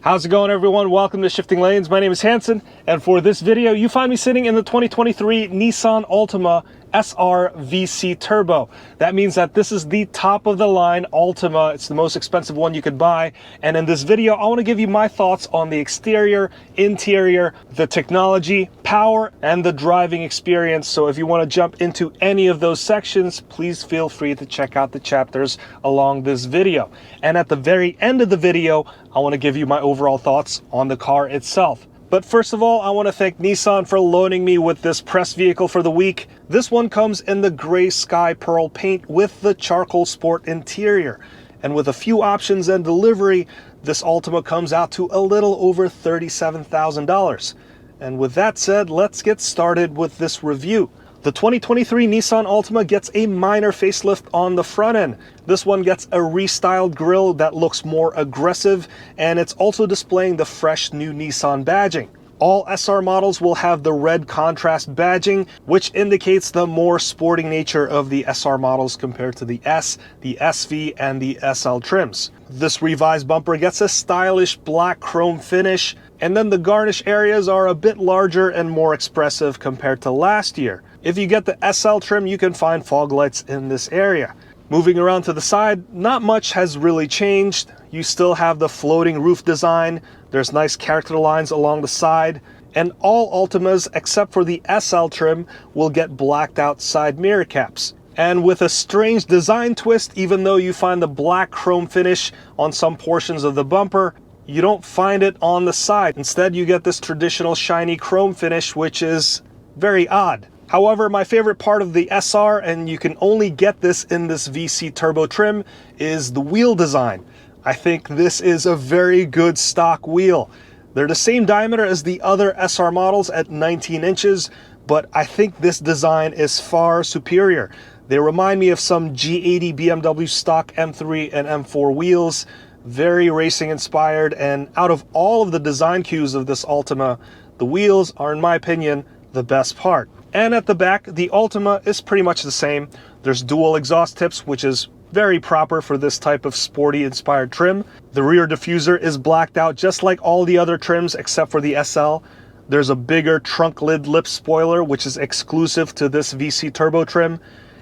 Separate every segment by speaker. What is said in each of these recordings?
Speaker 1: How's it going, everyone? Welcome to Shifting Lanes. My name is Hanson, and for this video you find me sitting in the 2023 Nissan Altima SR VC Turbo. That means that this is the top of the line Altima. It's the most expensive one you could buy, and in this video I want to give you my thoughts on the exterior, interior, the technology, power, and the driving experience. So if you want to jump into any of those sections, please feel free to check out the chapters along this video. And at the very end of the video, I want to give you my overall thoughts on the car itself. But first of all, I want to thank Nissan for loaning me with this press vehicle for the week. This one comes in the gray sky pearl paint with the charcoal sport interior. And with a few options and delivery, this Altima comes out to a little over $37,000. And with that said, let's get started with this review. The 2023 Nissan Altima gets a minor facelift on the front end. This one gets a restyled grille that looks more aggressive, and it's also displaying the fresh new Nissan badging. All SR models will have the red contrast badging, which indicates the more sporting nature of the SR models compared to the S, the SV, and the SL trims. This revised bumper gets a stylish black chrome finish, and then the garnish areas are a bit larger and more expressive compared to last year. If you get the SL trim, you can find fog lights in this area. Moving around to the side, not much has really changed. You still have the floating roof design. There's nice character lines along the side. And all Altimas, except for the SL trim, will get blacked out side mirror caps. And with a strange design twist, even though you find the black chrome finish on some portions of the bumper, you don't find it on the side. Instead, you get this traditional shiny chrome finish, which is very odd. However, my favorite part of the SR, and you can only get this in this VC Turbo trim, is the wheel design. I think this is a very good stock wheel. They're the same diameter as the other SR models at 19 inches, but I think this design is far superior. They remind me of some G80 BMW stock M3 and M4 wheels, very racing inspired, and out of all of the design cues of this Altima, the wheels are, in my opinion, the best part. And at the back, the Altima is pretty much the same. There's dual exhaust tips, which is very proper for this type of sporty inspired trim. The rear diffuser is blacked out just like all the other trims except for the SL. There's a bigger trunk lid lip spoiler, which is exclusive to this VC Turbo trim.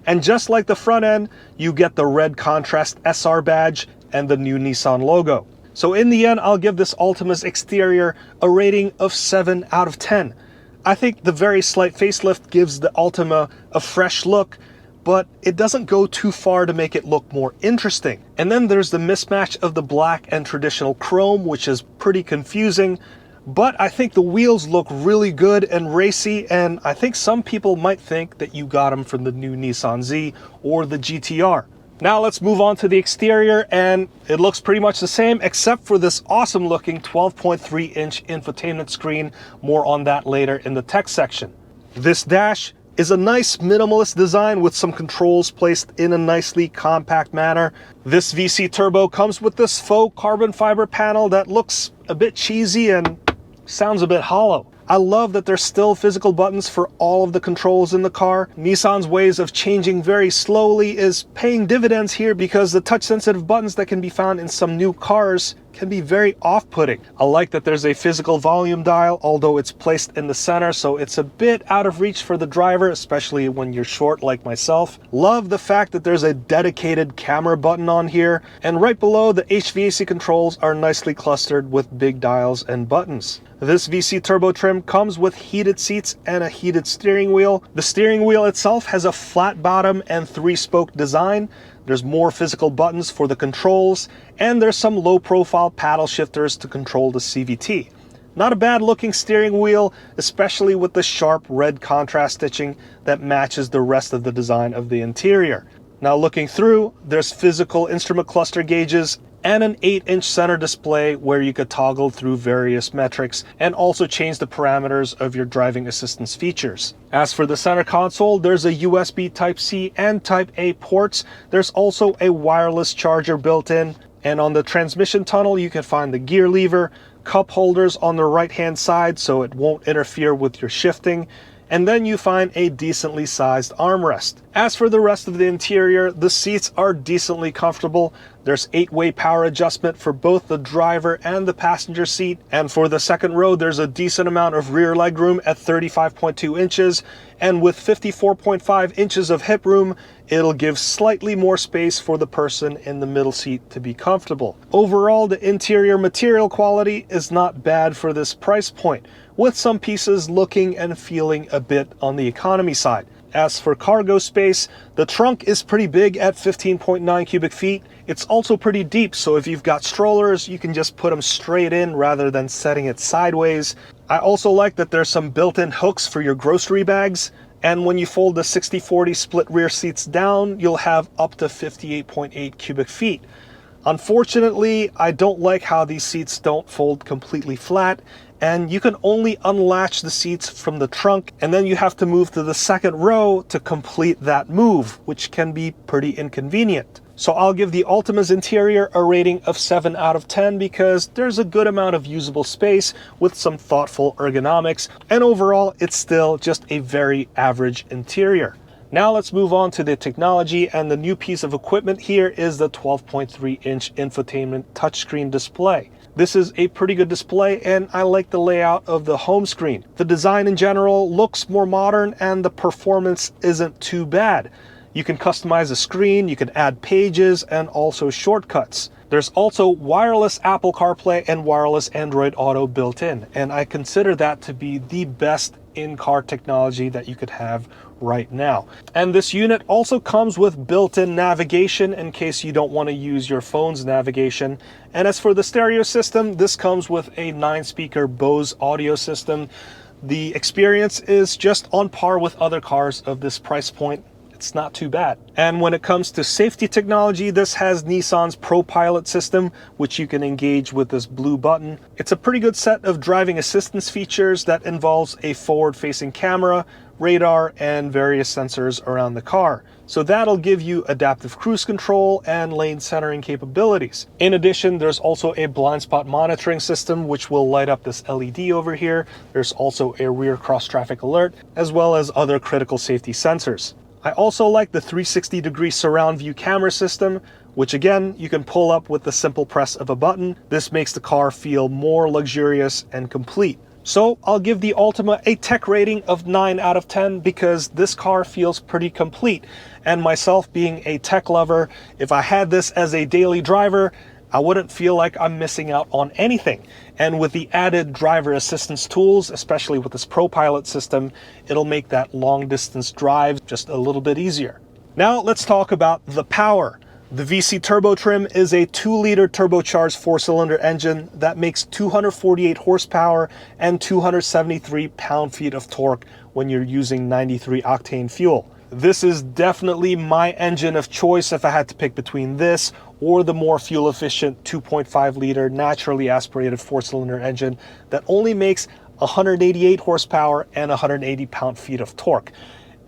Speaker 1: And just like the front end, you get the red contrast SR badge and the new Nissan logo. So in the end, I'll give this Altima's exterior a rating of 7 out of 10. I think the very slight facelift gives the Altima a fresh look, but it doesn't go too far to make it look more interesting. And then there's the mismatch of the black and traditional chrome, which is pretty confusing, but I think the wheels look really good and racy, and I think some people might think that you got them from the new Nissan Z or the GTR. Now let's move on to the exterior, and it looks pretty much the same except for this awesome looking 12.3-inch infotainment screen. More on that later in the tech section. This dash is a nice minimalist design with some controls placed in a nicely compact manner. This VC Turbo comes with this faux carbon fiber panel that looks a bit cheesy and sounds a bit hollow. I love that there's still physical buttons for all of the controls in the car. Nissan's ways of changing very slowly is paying dividends here, because the touch-sensitive buttons that can be found in some new cars can be very off-putting. I like that there's a physical volume dial, although it's placed in the center, so it's a bit out of reach for the driver, especially when you're short like myself. Love the fact that there's a dedicated camera button on here, and right below, the HVAC controls are nicely clustered with big dials and buttons. This VC Turbo trim comes with heated seats and a heated steering wheel. The steering wheel itself has a flat bottom and 3-spoke design. There's more physical buttons for the controls, and there's some low-profile paddle shifters to control the CVT. Not a bad looking steering wheel, especially with the sharp red contrast stitching that matches the rest of the design of the interior. Now looking through, there's physical instrument cluster gauges and an 8-inch center display where you could toggle through various metrics and also change the parameters of your driving assistance features. As for the center console, there's a USB Type-C and Type-A ports. There's also a wireless charger built in, and on the transmission tunnel you can find the gear lever, cup holders on the right hand side so it won't interfere with your shifting, and then you find a decently sized armrest. As for the rest of the interior, the seats are decently comfortable. There's 8-way power adjustment for both the driver and the passenger seat. And for the second row, there's a decent amount of rear legroom at 35.2 inches. And with 54.5 inches of hip room, it'll give slightly more space for the person in the middle seat to be comfortable. Overall, the interior material quality is not bad for this price point, with some pieces looking and feeling a bit on the economy side. As for cargo space, the trunk is pretty big at 15.9 cubic feet. It's also pretty deep, so if you've got strollers, you can just put them straight in rather than setting it sideways. I also like that there's some built-in hooks for your grocery bags. And when you fold the 60/40 split rear seats down, you'll have up to 58.8 cubic feet. Unfortunately, I don't like how these seats don't fold completely flat, and you can only unlatch the seats from the trunk, and then you have to move to the second row to complete that move, which can be pretty inconvenient. So I'll give the Altima's interior a rating of 7 out of 10 because there's a good amount of usable space with some thoughtful ergonomics, and overall it's still just a very average interior. Now let's move on to the technology, and the new piece of equipment here is the 12.3-inch infotainment touchscreen display. This is a pretty good display, and I like the layout of the home screen. The design in general looks more modern, and the performance isn't too bad. You can customize the screen, you can add pages, and also shortcuts. There's also wireless Apple CarPlay and wireless Android Auto built in, and I consider that to be the best in-car technology that you could have right now. And this unit also comes with built-in navigation in case you don't want to use your phone's navigation. And as for the stereo system, this comes with a 9-speaker Bose audio system. The experience is just on par with other cars of this price point. It's not too bad. And when it comes to safety technology, this has Nissan's ProPilot system, which you can engage with this blue button. It's a pretty good set of driving assistance features that involves a forward-facing camera, radar, and various sensors around the car. So that'll give you adaptive cruise control and lane centering capabilities. In addition, there's also a blind spot monitoring system, which will light up this LED over here. There's also a rear cross traffic alert, as well as other critical safety sensors. I also like the 360-degree surround view camera system, which again, you can pull up with the simple press of a button. This makes the car feel more luxurious and complete. So I'll give the Altima a tech rating of 9 out of 10 because this car feels pretty complete. And myself being a tech lover, if I had this as a daily driver, I wouldn't feel like I'm missing out on anything. And with the added driver assistance tools, especially with this ProPilot system, it'll make that long distance drive just a little bit easier. Now let's talk about the power. The VC turbo trim is a 2-liter turbocharged 4-cylinder engine that makes 248 horsepower and 273 pound-feet of torque when you're using 93 octane fuel. This is definitely my engine of choice if I had to pick between this or the more fuel-efficient 2.5-liter naturally aspirated 4-cylinder engine that only makes 188 horsepower and 180 pound-feet of torque.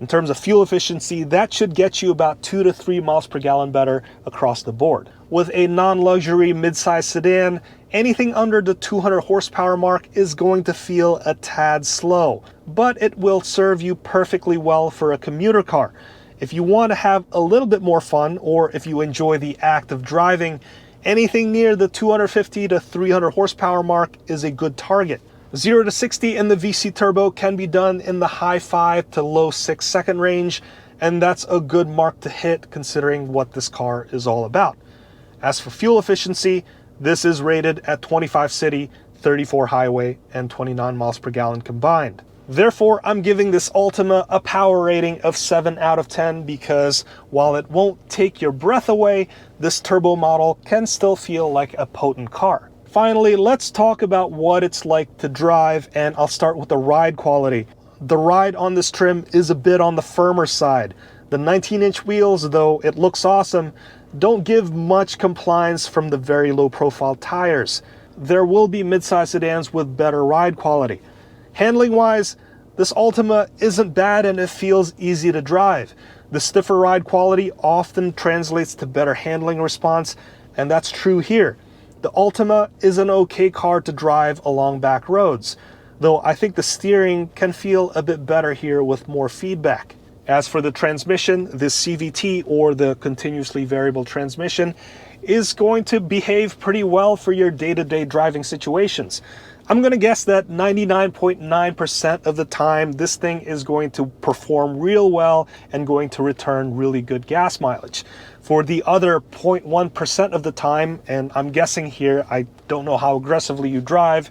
Speaker 1: In terms of fuel efficiency, that should get you about 2 to 3 miles per gallon better across the board. With a non-luxury mid-size sedan, anything under the 200 horsepower mark is going to feel a tad slow, but it will serve you perfectly well for a commuter car. If you want to have a little bit more fun, or if you enjoy the act of driving, anything near the 250 to 300 horsepower mark is a good target. 0 to 60 in the VC Turbo can be done in the high 5 to low 6 second range, and that's a good mark to hit considering what this car is all about. As for fuel efficiency, this is rated at 25 city, 34 highway, and 29 miles per gallon combined. Therefore, I'm giving this Altima a power rating of 7 out of 10 because while it won't take your breath away, this turbo model can still feel like a potent car. Finally, let's talk about what it's like to drive, and I'll start with the ride quality. The ride on this trim is a bit on the firmer side. The 19-inch wheels, though it looks awesome, don't give much compliance from the very low-profile tires. There will be mid-size sedans with better ride quality. Handling-wise, this Altima isn't bad and it feels easy to drive. The stiffer ride quality often translates to better handling response, and that's true here. The Altima is an okay car to drive along back roads, though I think the steering can feel a bit better here with more feedback. As for the transmission, this CVT, or the continuously variable transmission, is going to behave pretty well for your day-to-day driving situations. I'm going to guess that 99.9% of the time this thing is going to perform real well and going to return really good gas mileage. For the other 0.1% of the time, and I'm guessing here, I don't know how aggressively you drive,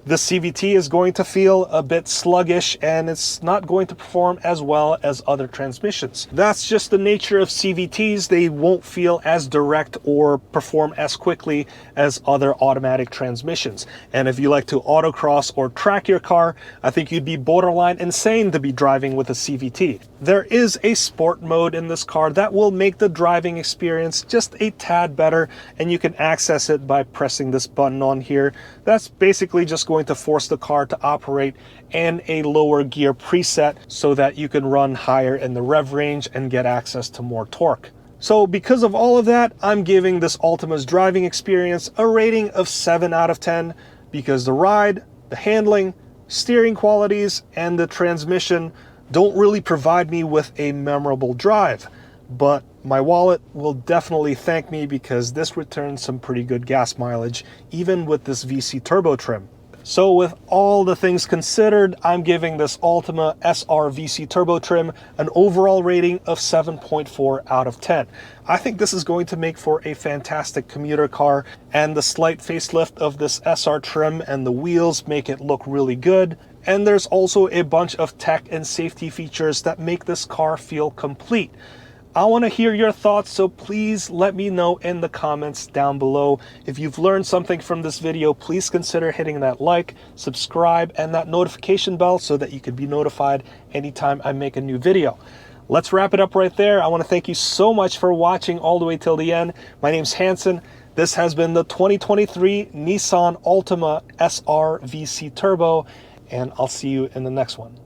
Speaker 1: the CVT is going to feel a bit sluggish and it's not going to perform as well as other transmissions. That's just the nature of CVTs. They won't feel as direct or perform as quickly as other automatic transmissions. And if you like to autocross or track your car, I think you'd be borderline insane to be driving with a CVT. There is a sport mode in this car that will make the driving experience just a tad better, and you can access it by pressing this button on here. That's basically just going to force the car to operate in a lower gear preset so that you can run higher in the rev range and get access to more torque. So because of all of that, I'm giving this Altima's driving experience a rating of 7 out of 10 because the ride, the handling, steering qualities, and the transmission don't really provide me with a memorable drive. But my wallet will definitely thank me because this returns some pretty good gas mileage, even with this VC turbo trim. So with all the things considered, I'm giving this Altima SR VC turbo trim an overall rating of 7.4 out of 10. I think this is going to make for a fantastic commuter car, and the slight facelift of this SR trim and the wheels make it look really good. And there's also a bunch of tech and safety features that make this car feel complete. I want to hear your thoughts, so please let me know in the comments down below. If you've learned something from this video, please consider hitting that like, subscribe, and that notification bell so that you can be notified anytime I make a new video. Let's wrap it up right there. I want to thank you so much for watching all the way till the end. My name's Hanson. This has been the 2023 Nissan Altima SR VC Turbo, and I'll see you in the next one.